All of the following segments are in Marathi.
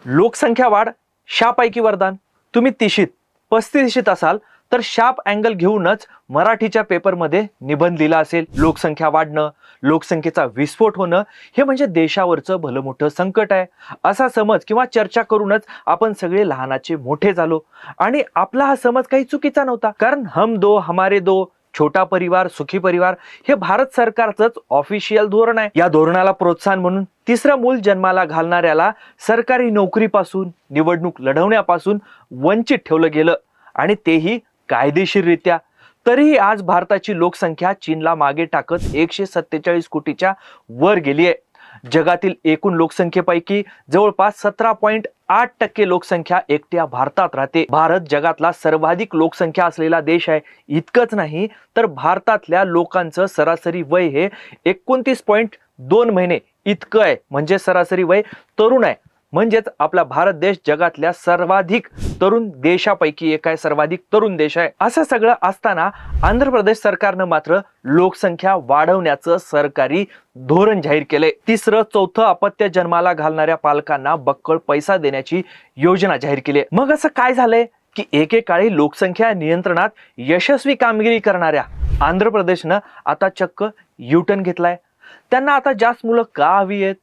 लोकसंख्या वाढ शापैकी वरदान. तुम्ही 30शीत 35शीत असाल तर शाप अँगल घेऊनच मराठीच्या पेपरमध्ये निबंध लिहिला असेल. लोकसंख्या वाढणं, लोकसंख्येचा विस्फोट होणं हे म्हणजे देशावरचं भलं मोठं संकट आहे असा समज किंवा चर्चा करूनच आपण सगळे लहानाचे मोठे झालो. आणि आपला हा समज काही चुकीचा नव्हता, कारण हम दो हमारे दो, छोटा परिवार सुखी परिवार हे भारत सरकारचंच ऑफिशियल धोरण आहे. या धोरणाला प्रोत्साहन म्हणून तिसरं मूल जन्माला घालणाऱ्याला सरकारी नोकरीपासून, निवडणूक लढवण्यापासून वंचित ठेवलं गेलं, आणि तेही कायदेशीररित्या. तरीही आज भारताची लोकसंख्या चीनला मागे टाकत 147 कोटीच्या वर गेली आहे. जगातील एकूण लोकसंख्येपैकी जवळपास 17.8% लोकसंख्या एकट्या भारतात राहते. भारत जगातला सर्वाधिक लोकसंख्या असलेला देश आहे. इतकंच नाही तर भारतातल्या लोकांचं सरासरी वय हे 29.2 महिने इतकं आहे. म्हणजे सरासरी वय तरुण आहे. म्हणजेच आपला भारत देश जगातल्या सर्वाधिक तरुण देशापैकी एक आहे, सर्वाधिक तरुण देश आहे. असं सगळं असताना आंध्र प्रदेश सरकारनं मात्र लोकसंख्या वाढवण्याचं सरकारी धोरण जाहीर केलंय. तिसरं चौथं अपत्य जन्माला घालणाऱ्या पालकांना बक्कळ पैसा देण्याची योजना जाहीर केली आहे. मग असं काय झालंय की एकेकाळी लोकसंख्या नियंत्रणात यशस्वी कामगिरी करणाऱ्या आंध्र प्रदेशनं आता चक्क युटर्न घेतलाय. त्यांना आता जास्त मुलं का हवी आहेत?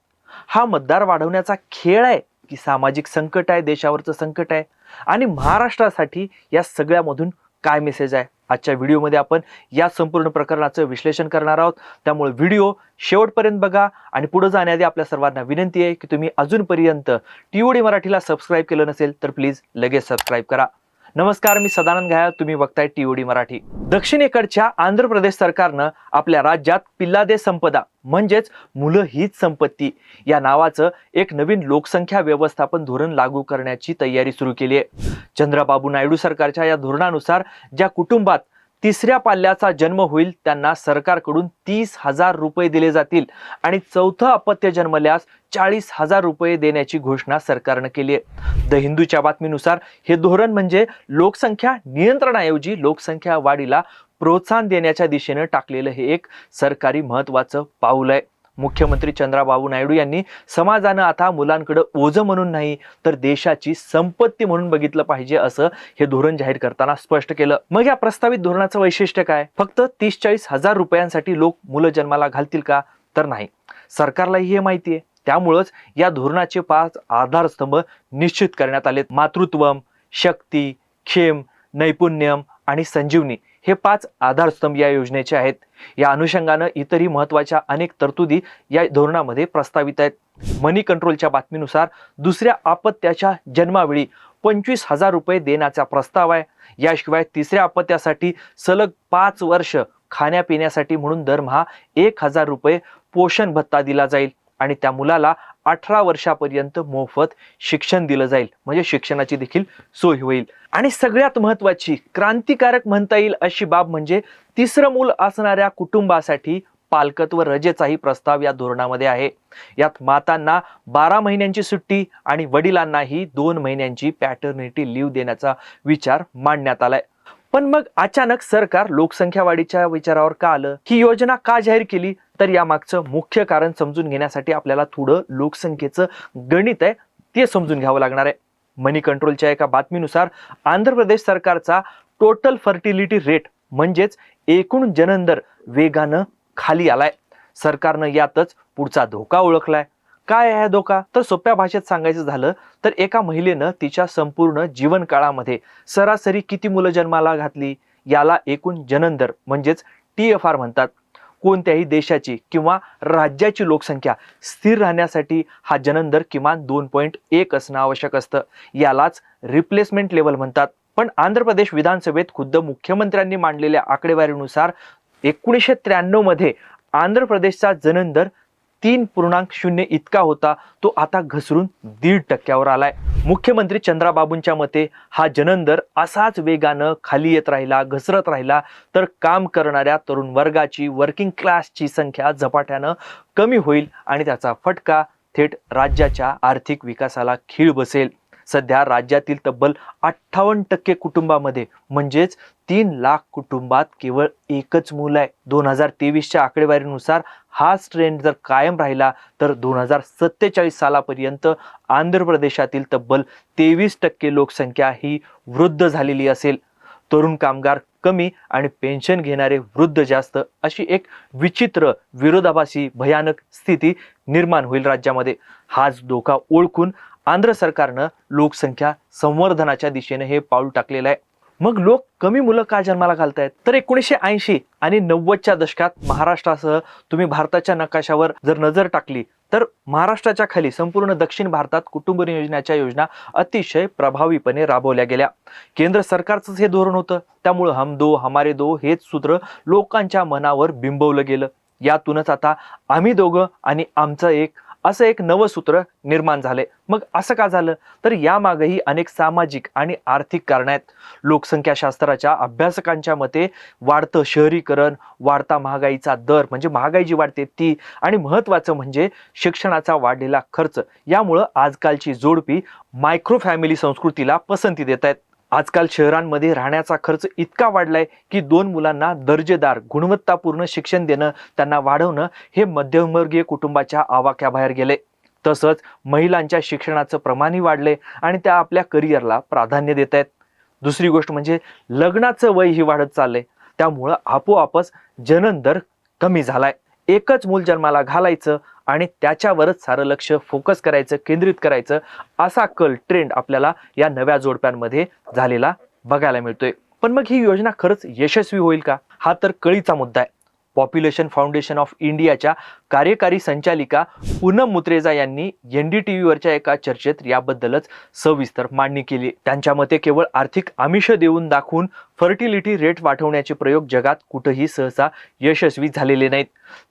हा मतदार वाढवण्याचा खेळ आहे की सामाजिक संकट आहे, देशावरचं संकट आहे? आणि महाराष्ट्रासाठी या सगळ्यामधून काय मेसेज आहे? आजच्या व्हिडिओमध्ये आपण या संपूर्ण प्रकरणाचं विश्लेषण करणार आहोत. त्यामुळे व्हिडिओ शेवटपर्यंत बघा. आणि पुढे जाण्याआधी आपल्या सर्वांना विनंती आहे की तुम्ही अजूनपर्यंत टीओडी मराठीला सबस्क्राईब केलं नसेल तर प्लीज लगेच सबस्क्राईब करा. नमस्कार, मी सदानंद घायल, तुम्ही बघताय टीओडी मराठी. दक्षिणेकडच्या आंध्र प्रदेश सरकारनं आपल्या राज्यात पिल्लादे संपदा म्हणजेच मुलं हीच संपत्ती या नावाचं एक नवीन लोकसंख्या व्यवस्थापन धोरण लागू करण्याची तयारी सुरू केली आहे. चंद्रबाबू नायडू सरकारच्या या धोरणानुसार ज्या कुटुंबात तिसऱ्या पाल्याचा जन्म होईल त्यांना सरकारकडून 30,000 रुपये दिले जातील, आणि चौथं अपत्य जन्मल्यास 40,000 रुपये देण्याची घोषणा सरकारनं केली आहे. द हिंदूच्या बातमीनुसार हे धोरण म्हणजे लोकसंख्या नियंत्रणाऐवजी लोकसंख्या वाढीला प्रोत्साहन देण्याच्या दिशेनं टाकलेलं हे एक सरकारी महत्वाचं पाऊल आहे. मुख्यमंत्री चंद्रबाबू नायडू यांनी समाजानं आता मुलांकडे ओझं म्हणून नाही तर देशाची संपत्ती म्हणून बघितलं पाहिजे असं हे धोरण जाहीर करताना स्पष्ट केलं. मग या प्रस्तावित धोरणाचं वैशिष्ट्य काय? फक्त 30-40 हजार रुपयांसाठी लोक मुलं जन्माला घालतील का? तर नाही. सरकारलाही हे माहिती आहे. त्यामुळंच या धोरणाचे 5 आधारस्तंभ निश्चित करण्यात आलेत. मातृत्वम, शक्ती, क्षेम, नैपुण्यम आणि संजीवनी हे 5 आधारस्तंभ या योजनेचे आहेत. या अनुषंगानं इतरही महत्वाच्या अनेक तरतुदी या धोरणामध्ये प्रस्तावित आहेत. मनी कंट्रोलच्या बातमीनुसार दुसऱ्या अपत्याच्या जन्मावेळी 25,000 रुपये देण्याचा प्रस्ताव आहे. याशिवाय तिसऱ्या अपत्यासाठी सलग 5 वर्ष खाण्यापिण्यासाठी म्हणून दरमहा 1,000 रुपये पोषण भत्ता दिला जाईल, आणि त्या मुलाला 18 वर्षापर्यंत मोफत शिक्षण दिलं जाईल. म्हणजे शिक्षणाची देखील सोय होईल. आणि सगळ्यात महत्वाची, क्रांतिकारक म्हणता येईल अशी बाब म्हणजे तिसरं मूल असणाऱ्या कुटुंबासाठी पालकत्व रजेचाही प्रस्ताव या धोरणामध्ये आहे. यात मातांना 12 महिन्यांची सुट्टी आणि वडिलांनाही 2 महिन्यांची पॅटर्निटी लीव्ह देण्याचा विचार मांडण्यात आलाय. पण मग अचानक सरकार लोकसंख्या वाढीच्या विचारावर का आलं? ही योजना का जाहीर केली? तर यामागचं मुख्य कारण समजून घेण्यासाठी आपल्याला थोडं लोकसंख्येचं गणित आहे ते समजून घ्यावं लागणार आहे. मनी कंट्रोलच्या एका बातमीनुसार आंध्र प्रदेश सरकारचा टोटल फर्टिलिटी रेट म्हणजेच एकूण जननदर वेगानं खाली आलाय. सरकारनं यातच पुढचा धोका ओळखलाय. काय आहे धोका? तर सोप्या भाषेत सांगायचं झालं तर एका महिलेनं तिच्या संपूर्ण जीवनकाळामध्ये सरासरी किती मुलं जन्माला घातली याला एकूण जननदर म्हणजेच TFR म्हणतात. कोणत्याही देशाची किंवा राज्याची लोकसंख्या स्थिर राहण्यासाठी हा जननदर किमान 2.1 असणं आवश्यक असतं. यालाच रिप्लेसमेंट लेवल म्हणतात. पण आंध्र प्रदेश विधानसभेत खुद्द मुख्यमंत्र्यांनी मांडलेल्या आकडेवारीनुसार 1993 मध्ये आंध्र प्रदेशचा जननदर 3.0 इतका होता. तो आता घसरून 1.5% आलाय. मुख्यमंत्री चंद्रबाबूंच्या मते हा जननदर असाच वेगानं खाली येत राहिला, घसरत राहिला तर काम करणाऱ्या तरुण वर्गाची, वर्किंग क्लासची संख्या झपाट्यानं कमी होईल, आणि त्याचा फटका थेट राज्याच्या आर्थिक विकासाला खीळ बसेल. सध्या राज्यातील तब्बल 58% कुटुंबामध्ये म्हणजेच 3 लाख कुटुंबात केवळ एकच मूल आहे. 2023च्या आकडेवारीनुसार हाच ट्रेंड जर कायम राहिला तर 2047 सालापर्यंत आंध्र प्रदेशातील तब्बल 23% लोकसंख्या ही वृद्ध झालेली असेल. तरुण कामगार कमी आणि पेन्शन घेणारे वृद्ध जास्त, अशी एक विचित्र विरोधाभासी भयानक स्थिती निर्माण होईल राज्यामध्ये. हाच धोका ओळखून आंध्र सरकारनं लोकसंख्या संवर्धनाच्या दिशेने हे पाऊल टाकलेलं आहे. मग लोक कमी मुलं का जन्माला घालतायत? तर 1980 आणि 90च्या दशकात महाराष्ट्रासह तुम्ही भारताच्या नकाशावर जर नजर टाकली तर महाराष्ट्राच्या खाली संपूर्ण दक्षिण भारतात कुटुंब नियोजनाच्या योजना अतिशय प्रभावीपणे राबवल्या गेल्या. केंद्र सरकारचंच हे धोरण होतं. त्यामुळे हम दो हमारे दो हेच सूत्र लोकांच्या मनावर बिंबवलं गेलं. यातूनच आता आम्ही दोघं आणि आमचं एक असं एक नवं सूत्र निर्माण झालंय. मग असं का झालं? तर यामागेही अनेक सामाजिक आणि आर्थिक कारण आहेत. लोकसंख्या शास्त्राच्या अभ्यासकांच्या मते वाढतं शहरीकरण, वाढता महागाईचा दर म्हणजे महागाई जी वाढते ती, आणि महत्त्वाचं म्हणजे शिक्षणाचा वाढलेला खर्च, यामुळं आजकालची जोडपी मायक्रो फॅमिली संस्कृतीला पसंती देत आहेत. आजकाल शहरांमध्ये राहण्याचा खर्च इतका वाढलाय की 2 मुलांना दर्जेदार गुणवत्तापूर्ण शिक्षण देणं, त्यांना वाढवणं हे मध्यमवर्गीय कुटुंबाच्या आवाक्याबाहेर गेले. तसंच महिलांच्या शिक्षणाचं प्रमाणही वाढले आणि त्या आपल्या करिअरला प्राधान्य देत आहेत. दुसरी गोष्ट म्हणजे लग्नाचं वयही वाढत चाललंय. त्यामुळं आपोआपच जनन दर कमी झालाय. एकच मूल जन्माला घालायचं आणि त्याच्यावरच सारं लक्ष फोकस करायचं, केंद्रित करायचं, असा कल ट्रेंड आपल्याला या नव्या जोडप्यांमध्ये झालेला बघायला मिळतोय. पण मग ही योजना खरंच यशस्वी होईल का? हा तर कळीचा मुद्दा आहे. पॉप्युलेशन फाउंडेशन ऑफ इंडियाच्या कार्यकारी संचालिका पूनम मुत्रेजा यांनी NDTVवरच्या एका चर्चेत याबद्दलच सविस्तर मांडणी केली. त्यांच्या मते केवळ आर्थिक आमिष देऊन दाखवून फर्टिलिटी रेट वाढवण्याचे प्रयोग जगात कुठेही सहसा यशस्वी झालेले नाहीत.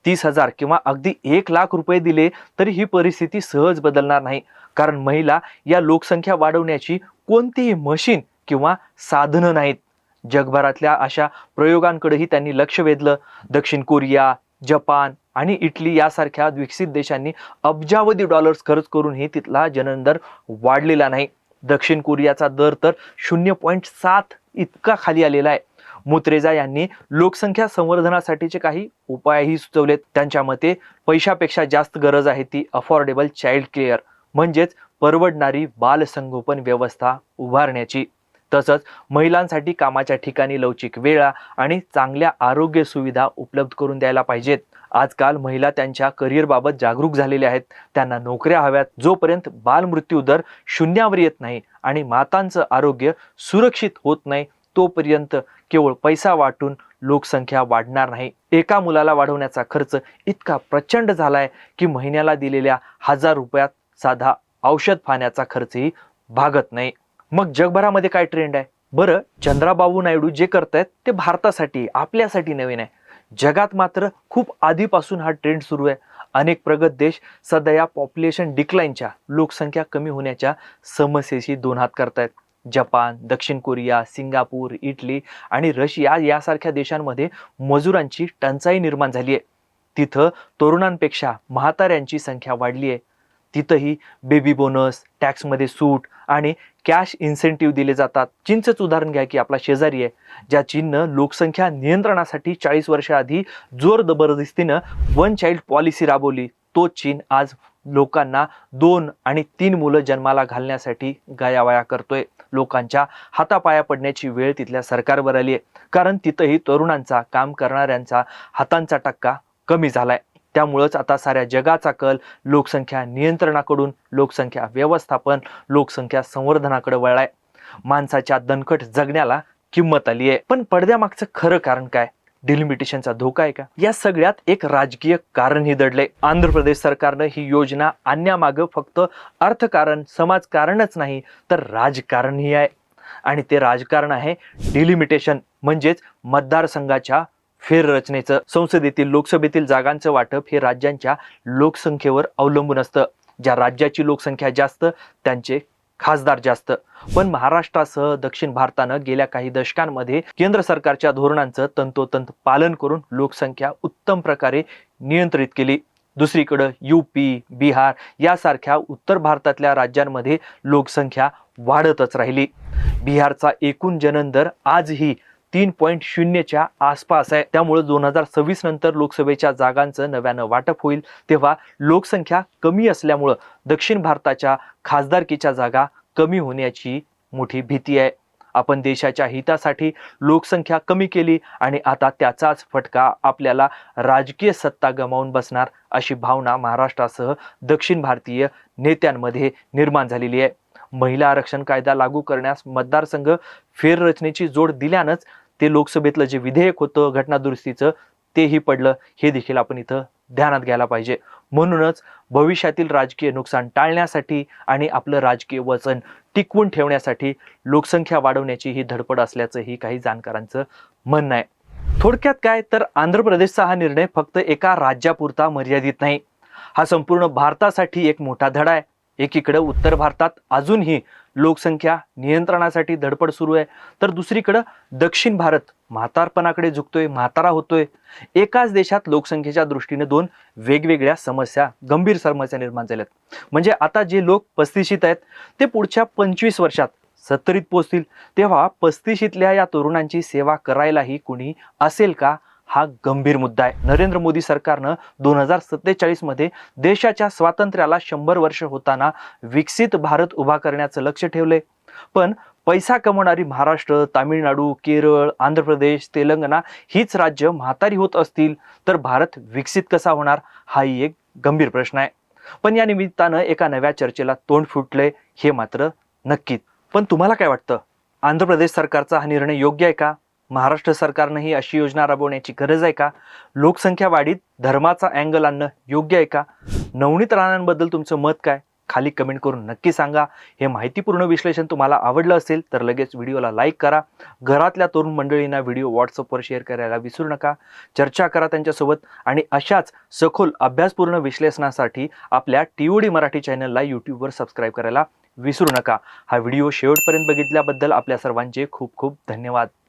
30,000 किंवा अगदी 1 लाख रुपये दिले तरी ही परिस्थिती सहज बदलणार नाही. कारण महिला या लोकसंख्या वाढवण्याची कोणतीही मशीन किंवा साधनं नाहीत. जगभरातल्या अशा प्रयोगांकडेही त्यांनी लक्ष वेधलं. दक्षिण कोरिया, जपान आणि इटली यासारख्या विकसित देशांनी अब्जावधी डॉलर्स खर्च करूनही तिथला जनन दर वाढलेला नाही. दक्षिण कोरियाचा दर तर 0.7 इतका खाली आलेला आहे. मुत्रेजा यांनी लोकसंख्या संवर्धनासाठीचे काही उपायही सुचवलेत. त्यांच्या मते पैशापेक्षा जास्त गरज आहे ती अफोर्डेबल चाइल्ड केअर म्हणजेच परवडणारी बालसंगोपन व्यवस्था उभारण्याची. तसंच महिलांसाठी कामाच्या ठिकाणी लवचिक वेळा आणि चांगल्या आरोग्य सुविधा उपलब्ध करून द्यायला पाहिजेत. आजकाल महिला त्यांच्या करिअरबाबत जागरूक झालेल्या आहेत. त्यांना नोकऱ्या हव्यात. जोपर्यंत बालमृत्यू दर शून्यावर येत नाही आणि मातांचं आरोग्य सुरक्षित होत नाही तोपर्यंत केवळ पैसा वाटून लोकसंख्या वाढणार नाही. एका मुलाला वाढवण्याचा खर्च इतका प्रचंड झालाय की महिन्याला दिलेल्या 1000 रुपयात साधा औषध पाण्याचा खर्चही भागत नाही. मग जगभरामध्ये काय ट्रेंड आहे? बरं, चंद्राबाबू नायडू जे करतायत ते भारतासाठी, आपल्यासाठी नवीन आहे. जगात मात्र खूप आधीपासून हा ट्रेंड सुरू आहे. अनेक प्रगत देश सध्या या पॉप्युलेशन डिक्लाइनच्या, लोकसंख्या कमी होण्याच्या समस्येशी 2 हात करतायत. जपान, दक्षिण कोरिया, सिंगापूर, इटली आणि रशिया यासारख्या देशांमध्ये मजुरांची टंचाई निर्माण झाली आहे. तिथं तरुणांपेक्षा म्हाताऱ्यांची संख्या वाढली आहे. तिथंही बेबी बोनस, टॅक्समध्ये सूट आणि कॅश इन्सेंटिव्ह दिले जातात. चीनचंच उदाहरण घ्या की आपला शेजारी आहे, ज्या चीननं लोकसंख्या नियंत्रणासाठी 40 वर्षाआधी जोर जबरदस्तीनं 1 चाइल्ड पॉलिसी राबवली. तो चीन आज लोकांना 2 आणि 3 मुलं जन्माला घालण्यासाठी गयावया करतोय. लोकांच्या हातापाया पडण्याची वेळ तिथल्या सरकारवर आली आहे. कारण तिथंही तरुणांचा, काम करणाऱ्यांचा हातांचा टक्का कमी झालाय. त्यामुळंच आता साऱ्या जगाचा कल लोकसंख्या नियंत्रणाकडून लोकसंख्या व्यवस्थापन, लोकसंख्या संवर्धनाकडे वळलाय. माणसाच्या दणकट जगण्याला किंमत आली आहे. पण पडद्यामागचं खरं कारण काय? डिलिमिटेशनचा धोका आहे का? या सगळ्यात एक राजकीय कारणही दडलंय. आंध्र प्रदेश सरकारनं ही योजना आणण्यामागं फक्त अर्थकारण, समाजकारणच नाही तर राजकारणही आहे. आणि ते राजकारण आहे डिलिमिटेशन म्हणजेच मतदारसंघाच्या फेररचनेचं. संसदेतील, लोकसभेतील जागांचं वाटप हे राज्यांच्या लोकसंख्येवर अवलंबून असतं. ज्या राज्याची लोकसंख्या जास्त त्यांचे खासदार जास्त. पण महाराष्ट्रासह दक्षिण भारतानं गेल्या काही दशकांमध्ये केंद्र सरकारच्या धोरणांचं तंतोतंत पालन करून लोकसंख्या उत्तम प्रकारे नियंत्रित केली. दुसरीकडं UP, बिहार यासारख्या उत्तर भारतातल्या राज्यांमध्ये लोकसंख्या वाढतच राहिली. बिहारचा एकूण जननदर आजही 3.0च्या आसपास आहे. त्यामुळे 2026 नंतर लोकसभेच्या जागांचं नव्यानं वाटप होईल तेव्हा लोकसंख्या कमी असल्यामुळं दक्षिण भारताच्या खासदारकीच्या जागा कमी होण्याची मोठी भीती आहे. आपण देशाच्या हितासाठी लोकसंख्या कमी केली आणि आता त्याचाच फटका आपल्याला राजकीय सत्ता गमावून बसणार अशी भावना महाराष्ट्रासह दक्षिण भारतीय नेत्यांमध्ये निर्माण झालेली आहे. महिला आरक्षण कायदा लागू करण्यास मतदारसंघ फेररचनेची जोड दिल्यानंच ते लोकसभेतलं जे विधेयक होतं घटनादुरुस्तीचं तेही पडलं, हे देखील आपण इथं ध्यानात घ्यायला पाहिजे. म्हणूनच भविष्यातील राजकीय नुकसान टाळण्यासाठी आणि आपलं राजकीय वचन टिकवून ठेवण्यासाठी लोकसंख्या वाढवण्याची ही धडपड असल्याचंही काही जाणकारांचं म्हणणं आहे. थोडक्यात काय तर आंध्र प्रदेशचा हा निर्णय फक्त एका राज्यापुरता मर्यादित नाही, हा संपूर्ण भारतासाठी एक मोठा धडा आहे. एकीकडे उत्तर भारतात अजूनही लोकसंख्या नियंत्रणासाठी धडपड सुरू आहे, तर दुसरीकडे दक्षिण भारत म्हातारपणाकडे झुकतोय, म्हातारा होतोय. एकाच देशात लोकसंख्येच्या दृष्टीने दोन वेगवेगळ्या समस्या, गंभीर समस्या निर्माण झाल्यात. म्हणजे आता जे लोक 35शीत आहेत ते पुढच्या 25 वर्षात 70ीत पोहोचतील, तेव्हा 35शीतल्या या तरुणांची सेवा करायलाही कुणी असेल का, हा गंभीर मुद्दा आहे. नरेंद्र मोदी सरकारनं 2047 मध्ये देशाच्या स्वातंत्र्याला 100 वर्ष होताना विकसित भारत उभा करण्याचं लक्ष ठेवलंय. पण पैसा कमवणारी महाराष्ट्र, तामिळनाडू, केरळ, आंध्र प्रदेश, तेलंगणा हीच राज्य म्हातारी होत असतील तर भारत विकसित कसा होणार, हाही एक गंभीर प्रश्न आहे. पण या निमित्तानं एका नव्या चर्चेला तोंड फुटलंय हे मात्र नक्कीच. पण तुम्हाला काय वाटतं, आंध्र प्रदेश सरकारचा हा निर्णय योग्य आहे का? महाराष्ट्र सरकारनं ही अशी योजना राबवण्याची गरज आहे का? लोकसंख्या वाढीत धर्माचा अँगल आणणं योग्य आहे का? नवनीत राणांबद्दल तुमचं मत काय? खाली कमेंट करून नक्की सांगा. हे माहितीपूर्ण विश्लेषण तुम्हाला आवडलं असेल तर लगेच व्हिडिओला लाईक करा. घरातल्या तरुण मंडळींना व्हिडिओ व्हॉट्सअपवर शेअर करायला विसरू नका. चर्चा करा त्यांच्यासोबत आणि अशाच सखोल अभ्यासपूर्ण विश्लेषणासाठी आपल्या TOD मराठी चॅनलला यूट्यूबवर सबस्क्राईब करायला विसरू नका. हा व्हिडिओ शेवटपर्यंत बघितल्याबद्दल आपल्या सर्वांचे खूप खूप धन्यवाद.